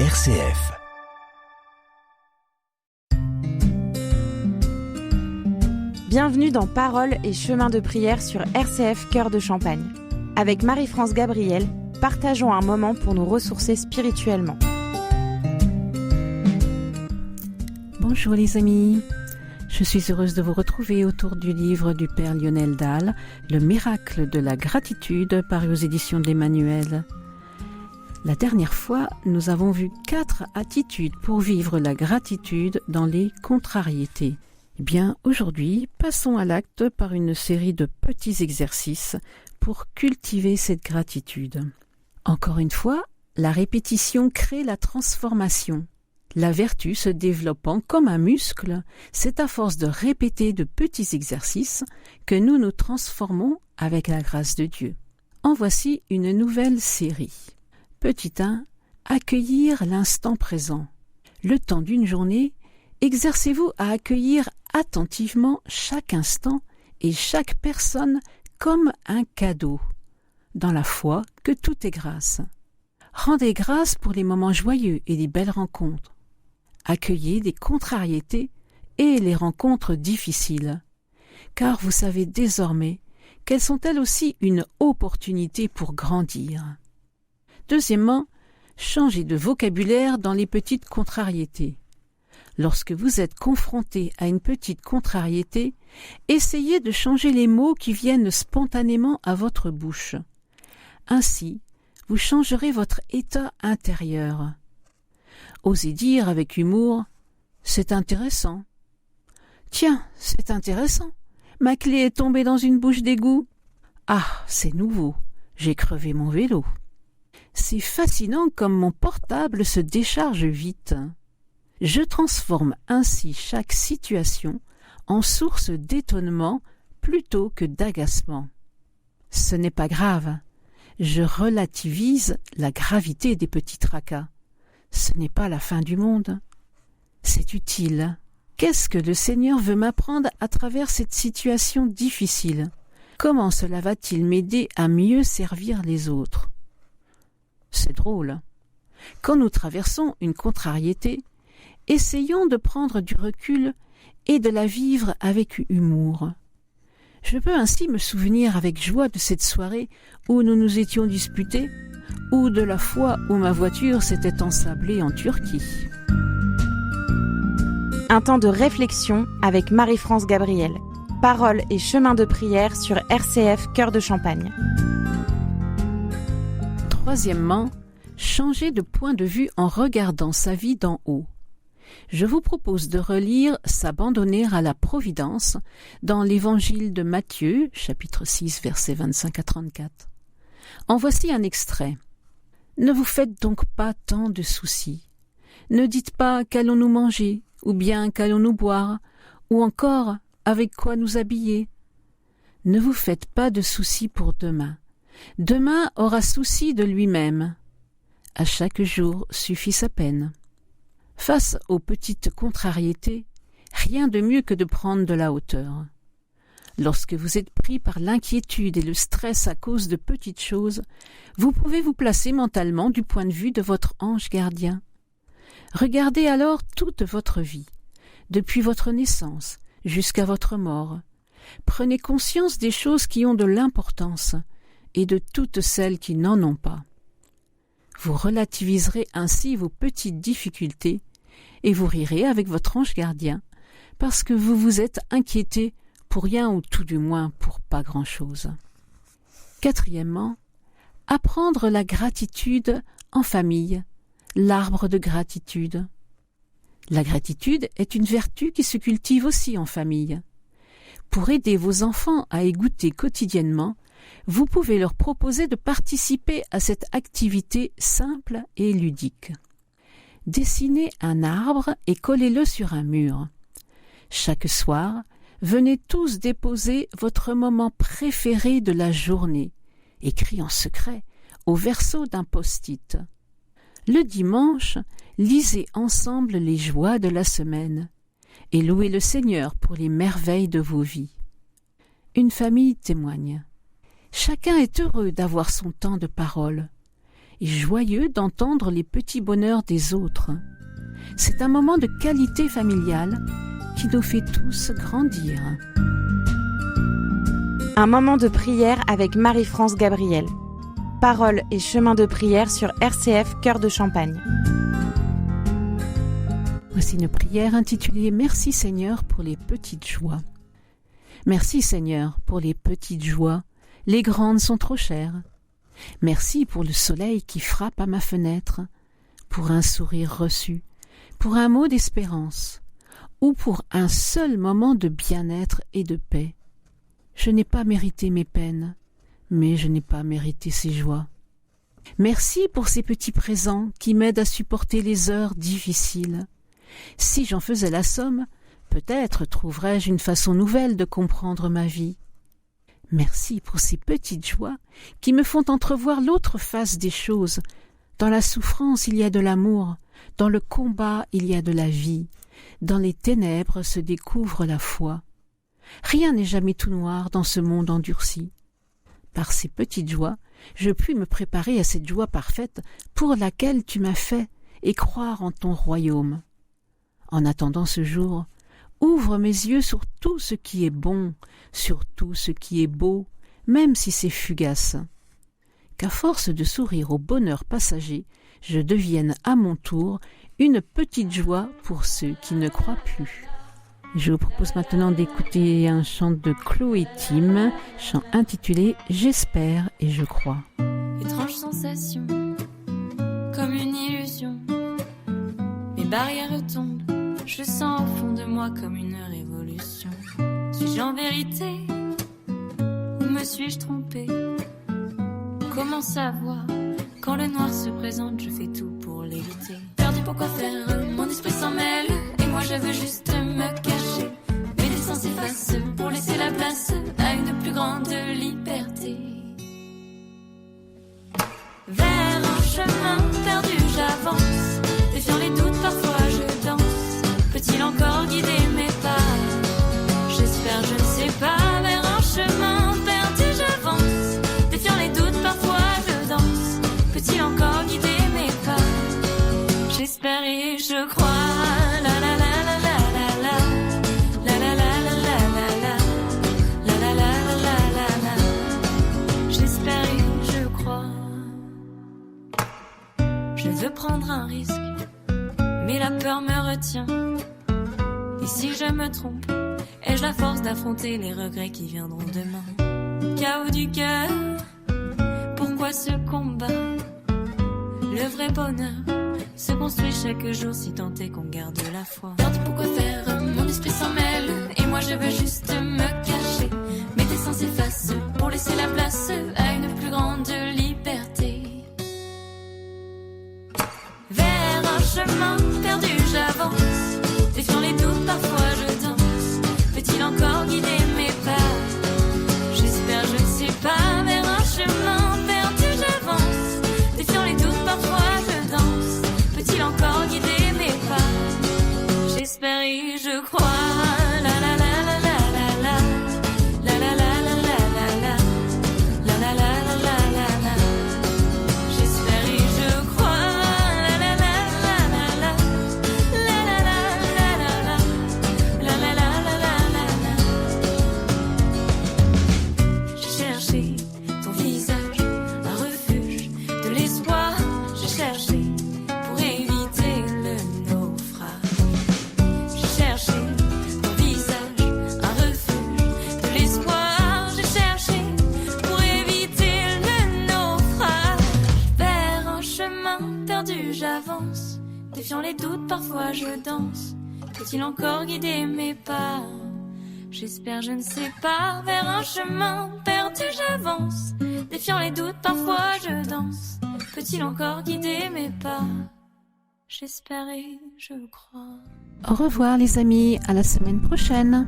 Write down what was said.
RCF. Bienvenue dans Paroles et chemins de prière sur RCF Cœur de Champagne. Avec Marie-France Gabriel, partageons un moment pour nous ressourcer spirituellement. Bonjour les amis, je suis heureuse de vous retrouver autour du livre du Père Lionel Dahl, Le miracle de la gratitude, paru aux éditions de l'Emmanuel. La dernière fois, nous avons vu 4 attitudes pour vivre la gratitude dans les contrariétés. Eh bien, aujourd'hui, passons à l'acte par une série de petits exercices pour cultiver cette gratitude. Encore une fois, la répétition crée la transformation. La vertu se développant comme un muscle, c'est à force de répéter de petits exercices que nous nous transformons avec la grâce de Dieu. En voici une nouvelle série. Petit 1. Accueillir l'instant présent. Le temps d'une journée, exercez-vous à accueillir attentivement chaque instant et chaque personne comme un cadeau, dans la foi que tout est grâce. Rendez grâce pour les moments joyeux et les belles rencontres. Accueillez les contrariétés et les rencontres difficiles, car vous savez désormais qu'elles sont elles aussi une opportunité pour grandir. Deuxièmement, changez de vocabulaire dans les petites contrariétés. Lorsque vous êtes confronté à une petite contrariété, essayez de changer les mots qui viennent spontanément à votre bouche. Ainsi, vous changerez votre état intérieur. Osez dire avec humour « C'est intéressant ». « Tiens, c'est intéressant. Ma clé est tombée dans une bouche d'égout. Ah, c'est nouveau. J'ai crevé mon vélo. C'est fascinant comme mon portable se décharge vite. » Je transforme ainsi chaque situation en source d'étonnement plutôt que d'agacement. Ce n'est pas grave. Je relativise la gravité des petits tracas. Ce n'est pas la fin du monde. C'est utile. Qu'est-ce que le Seigneur veut m'apprendre à travers cette situation difficile? Comment cela va-t-il m'aider à mieux servir les autres? C'est drôle. Quand nous traversons une contrariété, essayons de prendre du recul et de la vivre avec humour. Je peux ainsi me souvenir avec joie de cette soirée où nous nous étions disputés, ou de la fois où ma voiture s'était ensablée en Turquie. Un temps de réflexion avec Marie-France Gabriel. Paroles et chemins de prière sur RCF Cœur de Champagne. Troisièmement, changer de point de vue en regardant sa vie d'en haut. Je vous propose de relire « S'abandonner à la providence » dans l'Évangile de Matthieu, chapitre 6, versets 25 à 34. En voici un extrait. « Ne vous faites donc pas tant de soucis. Ne dites pas qu'allons-nous manger, ou bien qu'allons-nous boire, ou encore avec quoi nous habiller. Ne vous faites pas de soucis pour demain. Demain aura souci de lui-même. À chaque jour suffit sa peine. » Face aux petites contrariétés, rien de mieux que de prendre de la hauteur. Lorsque vous êtes pris par l'inquiétude et le stress à cause de petites choses, vous pouvez vous placer mentalement du point de vue de votre ange gardien. Regardez alors toute votre vie, depuis votre naissance jusqu'à votre mort. Prenez conscience des choses qui ont de l'importance et de toutes celles qui n'en ont pas. Vous relativiserez ainsi vos petites difficultés et vous rirez avec votre ange gardien parce que vous vous êtes inquiété pour rien ou tout du moins pour pas grand-chose. Quatrièmement, apprendre la gratitude en famille, l'arbre de gratitude. La gratitude est une vertu qui se cultive aussi en famille. Pour aider vos enfants à y goûter quotidiennement, vous pouvez leur proposer de participer à cette activité simple et ludique. Dessinez un arbre et collez-le sur un mur. Chaque soir, venez tous déposer votre moment préféré de la journée, écrit en secret au verso d'un post-it. Le dimanche, lisez ensemble les joies de la semaine et louez le Seigneur pour les merveilles de vos vies. Une famille témoigne. Chacun est heureux d'avoir son temps de parole. et joyeux d'entendre les petits bonheurs des autres. C'est un moment de qualité familiale qui nous fait tous grandir. Un moment de prière avec Marie-France Gabriel. Paroles et chemins de prière sur RCF Cœur de Champagne. Voici une prière intitulée « Merci Seigneur pour les petites joies ». Merci Seigneur pour les petites joies, les grandes sont trop chères. Merci pour le soleil qui frappe à ma fenêtre, pour un sourire reçu, pour un mot d'espérance, ou pour un seul moment de bien-être et de paix. Je n'ai pas mérité mes peines, mais je n'ai pas mérité ces joies. Merci pour ces petits présents qui m'aident à supporter les heures difficiles. Si j'en faisais la somme, peut-être trouverais-je une façon nouvelle de comprendre ma vie. Merci pour ces petites joies qui me font entrevoir l'autre face des choses. Dans la souffrance, il y a de l'amour. Dans le combat, il y a de la vie. Dans les ténèbres se découvre la foi. Rien n'est jamais tout noir dans ce monde endurci. Par ces petites joies, je puis me préparer à cette joie parfaite pour laquelle tu m'as fait et croire en ton royaume. En attendant ce jour, ouvre mes yeux sur tout ce qui est bon, sur tout ce qui est beau, même si c'est fugace. Qu'à force de sourire au bonheur passager, je devienne à mon tour une petite joie pour ceux qui ne croient plus. Je vous propose maintenant d'écouter un chant de Chloé Tim, chant intitulé « J'espère et je crois ». Étrange sensation, comme une illusion, mes barrières tombent, je sens au fond de moi comme une révolution. Suis-je en vérité ou me suis-je trompée? Comment savoir quand le noir se présente, je fais tout pour l'éviter. Perdu pourquoi faire, mon esprit s'en mêle et moi je veux juste me cacher. Mes dessins s'effacent pour laisser la place à une plus grande liberté. Vers un chemin perdu j'avance, défiant les doutes parfois je danse. Peut-il encore guider mes pas? J'espère, je ne sais pas. Vers un chemin perdu j'avance, défiant les doutes parfois je danse. Peut-il encore guider mes pas? J'espère et je crois. La la la la la la la. La la la la la la la. La la la la la la la. J'espère et je crois. Je veux prendre un risque, mais la peur me retient. Et si je me trompe, ai-je la force d'affronter les regrets qui viendront demain? Chaos du cœur, pourquoi ce combat? Le vrai bonheur se construit chaque jour si tant est qu'on garde la foi. Perdu pourquoi faire, mon esprit s'en mêle et moi je veux juste me cacher. Mes dessins s'effacent pour laisser la place à une plus grande liberté. Vers un chemin perdu j'avance, défiant les doutes parfois je danse. Peut-il encore guider mes pas? J'espère, je ne sais pas. Vers un chemin perdu j'avance, défiant les doutes parfois je danse. Peut-il encore guider mes pas? J'espère et je crois. La la la la la la la. La la la la la la la. La la la la la la la. J'espère et je crois. La la la la la la. La la la la la la. La la la la la la la. J'ai cherché ton visage, un refuge de l'espoir. J'ai cherché pour éviter le naufrage. J'ai cherché ton visage, un refuge de l'espoir. J'ai cherché pour éviter le naufrage. Vers un chemin perdu j'avance, défiant les doutes parfois je danse. Peut-il encore guider mes pas? J'espère, je ne sais pas. Vers un chemin perdu j'avance, défiant les doutes parfois je danse. Peut-il encore guider mes pas? J'espère et je crois. Au revoir les amis, à la semaine prochaine.